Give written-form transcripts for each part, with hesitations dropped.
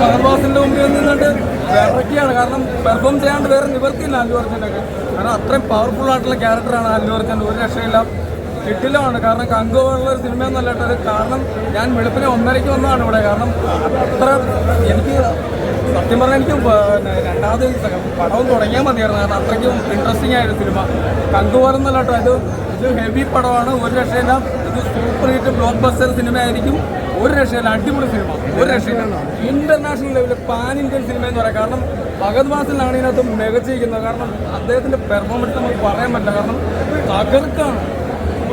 മഹർവാസിന്റെ മുമ്പിൽ നിന്നിട്ട് വിറയ്ക്കുകയാണ്. കാരണം പെർഫോം ചെയ്യാണ്ട് വേറെ നിവർത്തിയില്ല അല്ലു അർജുനൊക്കെ. കാരണം അത്രയും പവർഫുൾ ആയിട്ടുള്ള ക്യാരക്ടറാണ് അല്ലു അർജുൻ. ഒരു രക്ഷയില്ല, കിട്ടിലാണ്. കാരണം കങ്കു പോലുള്ള ഒരു സിനിമ എന്നല്ലാട്ടത്. കാരണം ഞാൻ വെളുപ്പിനെ 1:30 വന്നതാണ് ഇവിടെ. കാരണം അത്ര എനിക്ക് സത്യം പറഞ്ഞാൽ എനിക്ക് രണ്ടാമത് പടവും തുടങ്ങിയാൽ മതിയായിരുന്നു. കാരണം അത്രയ്ക്കും ഇൻട്രസ്റ്റിംഗ് ആയൊരു സിനിമ കങ്കു പോലെന്നല്ലാട്ടോ. ഇത് ഹെവി പടമാണ്, ഒരു രക്ഷയില്ല. ഇത് super hit block buster cinema ആയിരിക്കും, ഒരു രക്ഷയില്ല. അടിപൊളി സിനിമ, ഒരു രക്ഷയില്ല. ഇന്റർനാഷണൽ ലെവലിൽ പാൻ ഇന്ത്യൻ സിനിമ എന്ന് പറയാം. കാരണം ഫഹദ് ഫാസിലാണ് ഇതിനകത്ത് മികച്ചിരിക്കുന്നത്. കാരണം അദ്ദേഹത്തിന്റെ പെർഫോമൻസ് നമുക്ക് പറയാൻ പറ്റില്ല. കാരണം തകർക്കാണ്,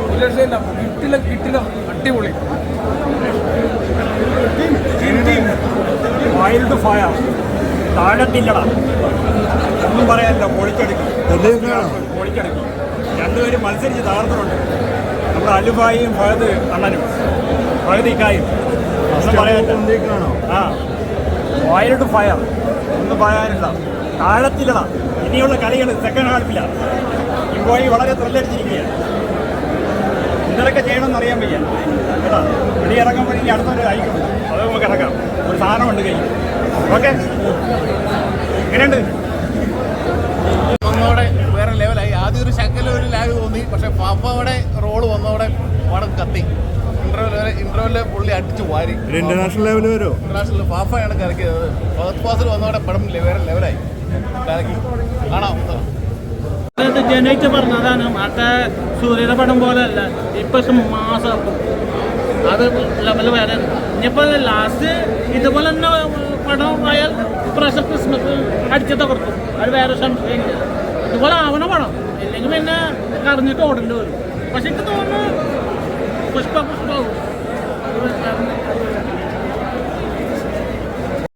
ഒരു രക്ഷയില്ല. കിട്ടില്ല അടിപൊളി. വൈൽഡ് ഫയർ താഴത്തില്ലടാ, ഒന്നും പറയാനില്ല. പൊളിച്ചെടുക്കും. രണ്ടുപേരും മത്സരിച്ച് തകർന്നിട്ടുണ്ട്. നമ്മുടെ അലുബായിയും ഫഹദ് അണ്ണനും ഫഹദ് ഇക്കായും ഒന്നും പറയാനില്ല. ആ വൈൽഡ് ഫയർ ഒന്നും പറയാനില്ല. താഴത്തില്ലടാ. ഇനിയുള്ള കളികൾ സെക്കൻഡ് ഹാൾഫിലാണ്. ഇമ്പോയി വളരെ ത്രില്ലടിച്ചിരിക്കുകയാണ്. എന്തൊക്കെ ചെയ്യണമെന്ന് അറിയാൻ വയ്യ കേട്ടോ. വെളി ഇറങ്ങുമ്പോൾ ഇനി അടുത്തൊരു അയക്കും, അത് നമുക്ക് ഇറക്കാം. ഒരു സാധനമുണ്ട് കയ്യിൽ. ഓക്കെ, എങ്ങനെയുണ്ട്? ഒന്നോടെ വേറെ ലെവലായി. ആദ്യം ഒരു ശക്കലൊരു ലാഗ് തോന്നി, പക്ഷെ ഫാഫയുടെ റോള് വന്നോടെ പടം കത്തി. ഇന്റർവെല്ലിൽ പുള്ളി അടിച്ചു വാരി. ഇന്റർനാഷണൽ ലെവൽ വരുമോ? ഇന്റർനാഷണൽ ഫാഫയാണ് കറക്കിയത്. ഫഹദ് ഫാസിൽ വന്നോടെ പടം വേറെ ലെവലായി കറക്കി. കാണാം. ജനയിച്ച് പറഞ്ഞതാണ്. മറ്റേ സൂര്യയുടെ പടം പോലെ അല്ല, ഇപ്പൊ മാസം അത് ലെവല് വേറെ. ഇനിയിപ്പോ ലാസ്റ്റ് ഇതുപോലെ തന്നെ പടം ആയാൽ ഇപ്രാവശ്യം ക്രിസ്മസ് അടിച്ചു തകർക്കും. അത് വേറെ സംശയം. ഇതുപോലെ ആവണ പടം, ഇല്ലെങ്കിൽ പിന്നെ കറിഞ്ഞിട്ട് ഓടേണ്ടി വരും. പക്ഷെ എനിക്ക് തോന്നുന്നു പുഷ്പ